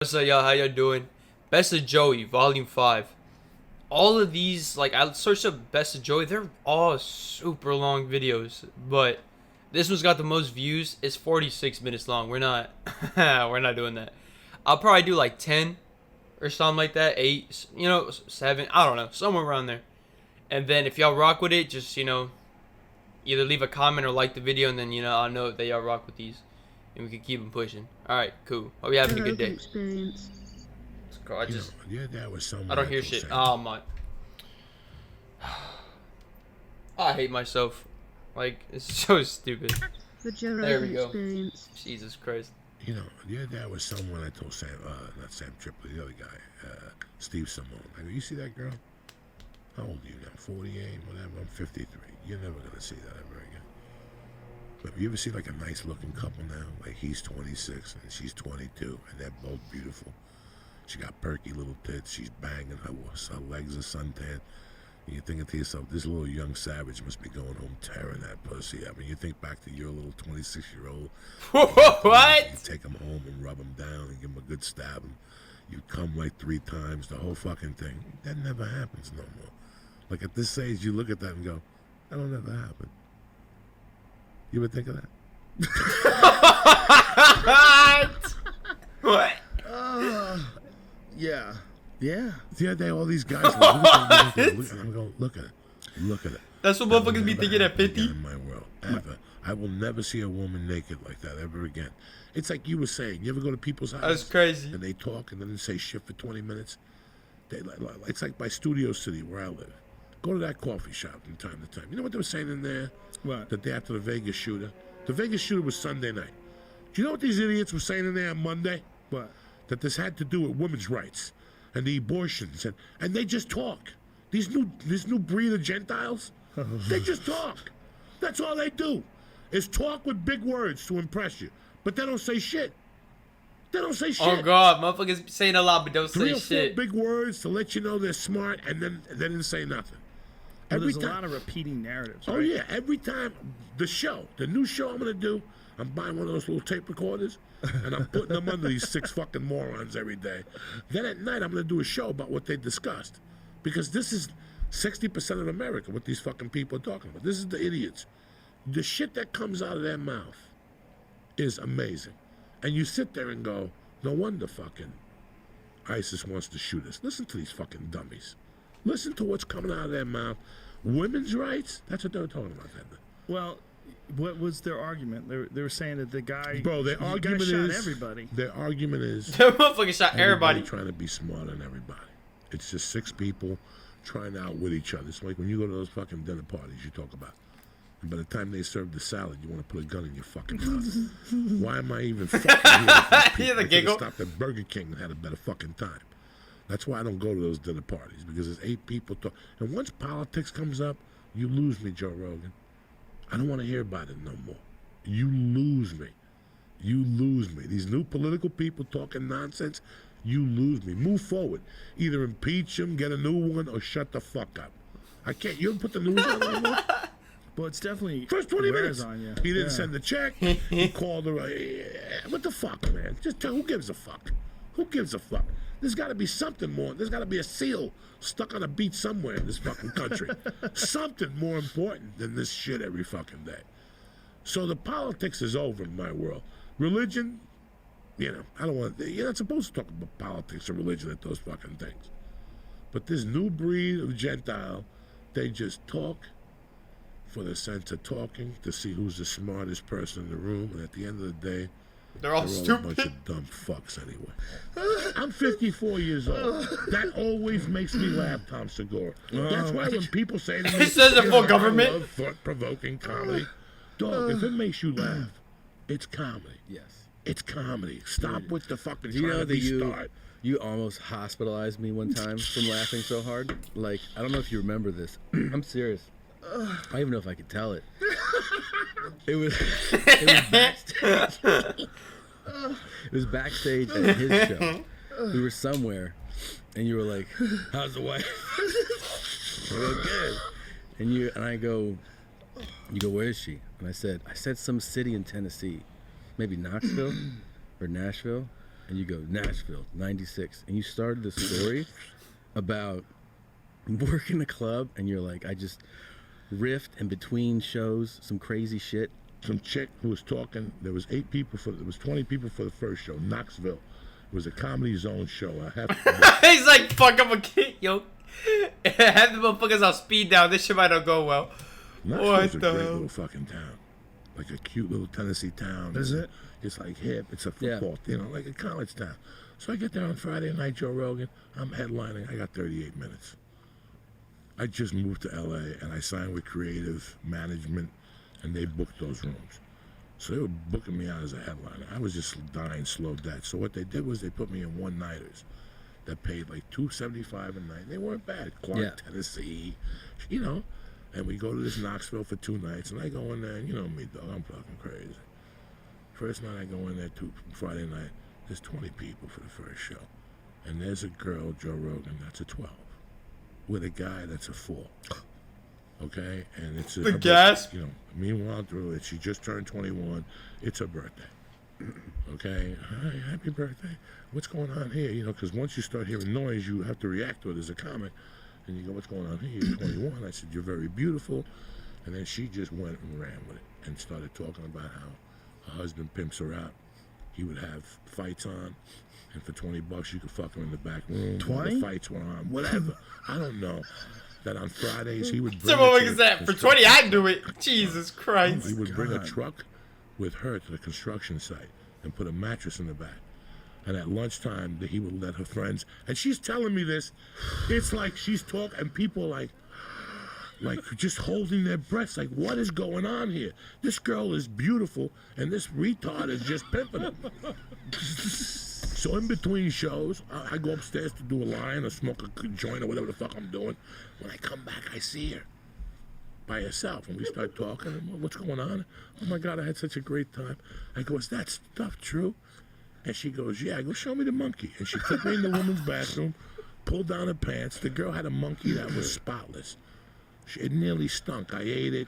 What's up, y'all? How y'all doing? Best of Joey, Volume 5. All of these, like, I searched up Best of Joey. They're all super long videos, but this one's got the most views. It's 46 minutes long. We're not, we're not doing that. I'll probably do like 10 or something like that. 8, 7. I don't know, somewhere around there. And then if y'all rock with it, just either leave a comment or like the video, and then I'll know that y'all rock with these. And we can keep them pushing. Alright, cool. Hope you're having a good day. Experience. I just, Your dad was someone I don't hear shit. Oh my. I hate myself. Like, it's so stupid. The Joe There we Rogan go. Experience. Jesus Christ. You know, your dad was someone I told Sam, not Sam Tripoli, the other guy, Steve Simone. I go, you see that girl? How old are you now? 48, whatever. I'm 53. You're never going to see that ever again. But you ever see like a nice looking couple now? Like he's 26 and she's 22 and they're both beautiful. She got perky little tits. She's banging. Her legs are suntan. And you're thinking to yourself, this little young savage must be going home tearing that pussy up. And you think back to your little 26-year-old. What? You take him home and rub him down and give him a good stab. And you come like 3 times, the whole fucking thing. That never happens no more. Like at this age, you look at that and go, that'll never happen. You would think of that? What? Yeah. Yeah. The other day, all these guys were I'm going, look at it. Look at it. That's what That will motherfuckers be never thinking at happen 50. again in my world, ever. I will never see a woman naked like that ever again. It's like you were saying. You ever go to people's houses? That's crazy. And they talk and then they say shit for 20 minutes? It's like by Studio City where I live. Go to that coffee shop from time to time. You know what they were saying in there? What? The day after the Vegas shooter? The Vegas shooter was Sunday night. Do you know what these idiots were saying in there on Monday? What? That this had to do with women's rights and the abortions, and they just talk. This new breed of Gentiles, they just talk. That's all they do, is talk with big words to impress you. But they don't say shit. They don't say shit. Oh god, motherfuckers saying a lot but don't 3 say or 4 shit. big words to let you know they're smart, and then they didn't say nothing. Well, there's a lot of repeating narratives, right? Oh yeah, every time the new show I'm gonna do, I'm buying one of those little tape recorders, and I'm putting them under these 6 fucking morons every day. Then at night I'm gonna do a show about what they discussed, because this is 60% of America. What these fucking people are talking about. This is the idiots. The shit that comes out of their mouth is amazing, and you sit there and go, no wonder fucking ISIS wants to shoot us. Listen to these fucking dummies. Listen to what's coming out of their mouth. Women's rights? That's what they were talking about then. Well, what was their argument? They were saying that the guy, Bro, their argument shot is everybody. Their argument is That motherfucker shot everybody. trying to be smarter than everybody. It's just 6 people trying to outwit each other. It's like when you go to those fucking dinner parties you talk about. And by the time they serve the salad, you want to put a gun in your fucking mouth. Why am I even fucking here? Hear the giggle? Stopped at Burger King and had a better fucking time. That's why I don't go to those dinner parties, because there's 8 people talk. And once politics comes up, you lose me, Joe Rogan. I don't want to hear about it no more. You lose me. You lose me. These new political people talking nonsense, you lose me. Move forward. Either impeach them, get a new one, or shut the fuck up. I can't. You ever put the news on anymore? Well, it's definitely First 20 minutes. on you. He didn't send the check. He called her. What the fuck, man? Just tell, who gives a fuck? Who gives a fuck? There's got to be something more. There's got to be a seal stuck on a beach somewhere in this fucking country. Something more important than this shit every fucking day. So the politics is over in my world. Religion, I don't want. You're not supposed to talk about politics or religion at those fucking things. But this new breed of Gentile, they just talk for the sense of talking, to see who's the smartest person in the room, and at the end of the day, They're all a stupid. bunch of dumb fucks anyway. I'm 54 years old. That always makes me laugh, Tom Segura. That's why when people say to me, It says it for I government." love thought-provoking comedy. Dog, if it makes you laugh, it's comedy. Yes. It's comedy. Stop with the fucking Do you trying know to that be you smart. you almost hospitalized me one time from laughing so hard? Like, I don't know if you remember this. I'm serious. I don't even know if I could tell it. It was backstage. It was backstage at his show. We were somewhere, and you were like, "How's the wife?" Real good. And I go, "You go, where is she?" And I said some city in Tennessee, maybe Knoxville or Nashville. And you go, Nashville, 96. And you started the story about working the club, and you're like, I just riffed in between shows, some crazy shit. Some chick who was talking, there was 20 people for the first show, Knoxville. It was a Comedy Zone show. He's like, fuck, I'm a kid, yo. Have the motherfuckers on speed down. This shit might not go well. Knoxville's a great little fucking town. Like a cute little Tennessee town. Is it? It's like hip. It's a football, like a college town. So I get there on Friday night, Joe Rogan. I'm headlining. I got 38 minutes. I just moved to LA and I signed with Creative Management and they booked those rooms. So they were booking me out as a headliner. I was just dying slow dead. So what they did was they put me in one-nighters that paid like $275 a night. They weren't bad. Clark, Tennessee, And we go to this Knoxville for 2 nights, and I go in there, and you know me, dog, I'm fucking crazy. First night I go in there, Friday night, there's 20 people for the first show. And there's a girl, Joe Rogan, that's a 12. With a guy that's a 4. Okay? And it's the gas. Meanwhile, she just turned 21. It's her birthday. Okay? Hi, happy birthday. What's going on here? Because once you start hearing noise, you have to react to it as a comic. And you go, what's going on here? You're 21. I said, you're very beautiful. And then she just went and ran with it and started talking about how her husband pimps her out. He would have fights on, and for $20 you could fuck him in the back room. 20? The fights were on, whatever. I don't know. That on Fridays he would bring Someone was that for 20 I'd do it. Jesus Christ. He would bring a truck with her to the construction site and put a mattress in the back. And at lunchtime, he would let her friends, and she's telling me this. It's like she's talking, and people like just holding their breaths, like, what is going on here? This girl is beautiful, and this retard is just pimping her. So in between shows, I go upstairs to do a line or smoke a joint or whatever the fuck I'm doing. When I come back, I see her by herself, and we start talking. What's going on? Oh my God, I had such a great time. I go, is that stuff true? And she goes, yeah. I go, show me the monkey. And she took me in the woman's bathroom, pulled down her pants. The girl had a monkey that was spotless. It nearly stunk. I ate it.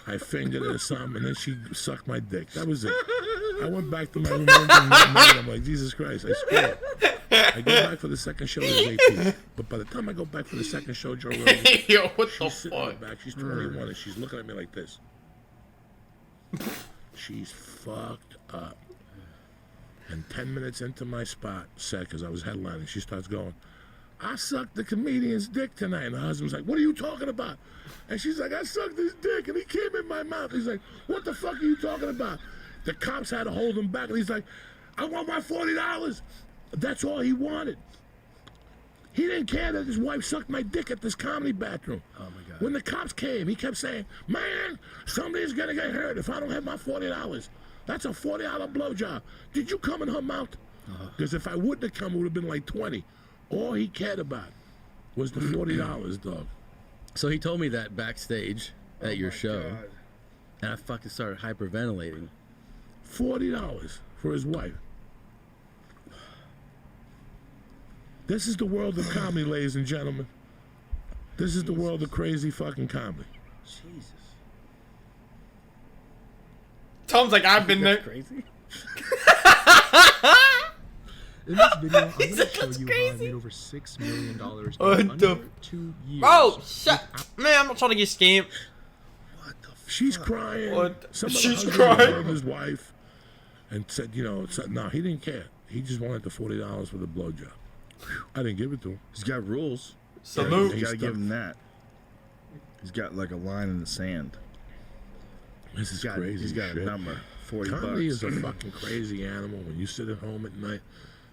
I fingered it or something, and then she sucked my dick. That was it. I went back to my room and I'm like, Jesus Christ, I swear. I go back for the second show, there's 18. But by the time I go back for the second show, Joe Rogan, yo, what the she's sitting in the fuck? back. She's 21, and she's looking at me like this. She's fucked up. And 10 minutes into my spot, because I was headlining, she starts going, I sucked the comedian's dick tonight. And the husband's like, what are you talking about? And she's like, I sucked his dick, and he came in my mouth. He's like, what the fuck are you talking about? The cops had to hold him back, and he's like, I want my $40. That's all he wanted. He didn't care that his wife sucked my dick at this comedy bathroom. Oh, my God. When the cops came, he kept saying, man, somebody's going to get hurt if I don't have my $40. That's a $40 blowjob. Did you come in her mouth? Because if I wouldn't have come, it would have been like 20. All he cared about was the $40, dog. So he told me that backstage at your show, God. and I fucking started hyperventilating. $40 for his wife. This is the world of comedy, ladies and gentlemen. This is the world of crazy fucking comedy. Jesus. Tom's like, I've been there. Crazy? In this video, I'm going to show That's you crazy. how I made over $6 million What in the- under 2 years. Bro, shut. Man, I'm not trying to get scammed. She's crying. What? Some of the She's husband crying. called his wife and said, no, he didn't care. He just wanted the $40 for the blowjob. I didn't give it to him. He's got rules. Salute. You gotta stuck. give him that. He's got like a line in the sand. This is He's got, crazy he's got shit. a number. 40 Comedy bucks. is a fucking crazy animal. When you sit at home at night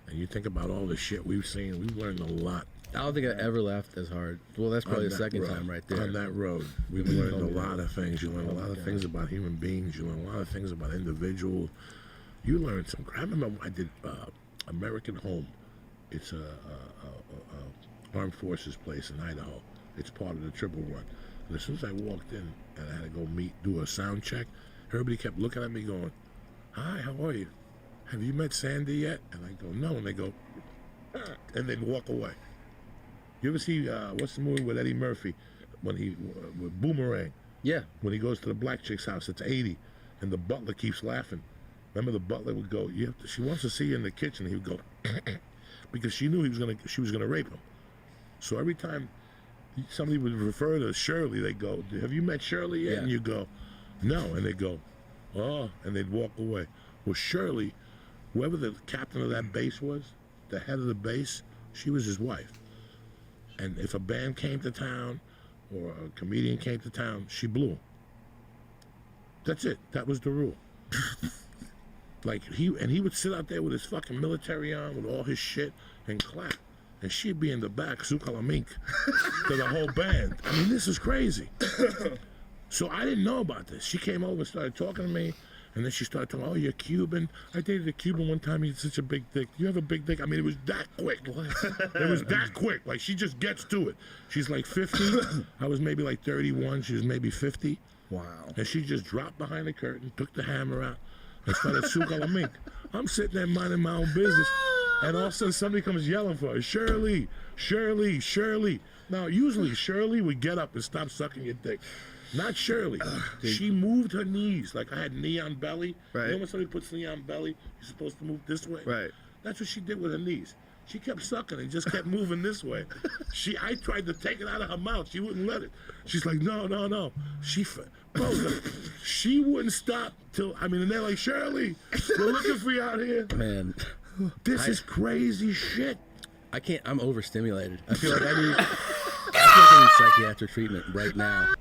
and you think about all the shit we've seen, we've learned a lot. I don't think I ever laughed as hard. Well, that's probably on the that second road. time right there. On that road, we've learned a lot of things. You learn a lot of things about human beings. You learn a lot of things about individuals. You learn some. I remember I did American Home. It's a armed forces place in Idaho. It's part of the Triple Run. And as soon as I walked in and I had to go do a sound check, everybody kept looking at me going, "Hi, how are you? Have you met Sandy yet?" And I go, "No," and they go, and then walk away. You ever see what's the movie with Eddie Murphy when with Boomerang? Yeah. When he goes to the black chick's house, it's 80, and the butler keeps laughing. Remember the butler would go, she wants to see you in the kitchen. He would go, because she knew she was gonna rape him. So every time somebody would refer to Shirley, they go, have you met Shirley yet? Yeah. And you go, no. And they go, oh, and they'd walk away. Well, Shirley, whoever the captain of that base was, the head of the base, she was his wife. And if a band came to town or a comedian came to town, she blew him. That's it. That was the rule. Like, he would sit out there with his fucking military on, with all his shit, and clap. And she'd be in the back, Zukalamink, to the whole band. I mean, this is crazy. So I didn't know about this. She came over and started talking to me, and then she started talking, oh, you're Cuban. I dated a Cuban one time. He had such a big dick. You have a big dick? I mean, it was that quick. It was that quick. Like, she just gets to it. She's like 50. I was maybe like 31. She was maybe 50. Wow. And she just dropped behind the curtain, took the hammer out, and started Zukalamink. I'm sitting there minding my own business. And all of a sudden, somebody comes yelling for her, Shirley, Shirley, Shirley. Now, usually Shirley would get up and stop sucking your dick. Not Shirley. She moved her knees. Like, I had knee on belly. Right. You know when somebody puts knee on belly, you're supposed to move this way? Right. That's what she did with her knees. She kept sucking and just kept moving this way. I tried to take it out of her mouth. She wouldn't let it. She's like, no. Bro, she wouldn't stop till, and they're like, Shirley, we're looking for you out here. Man, This is crazy shit. I can't. I'm overstimulated. I feel like I need psychiatric treatment right now.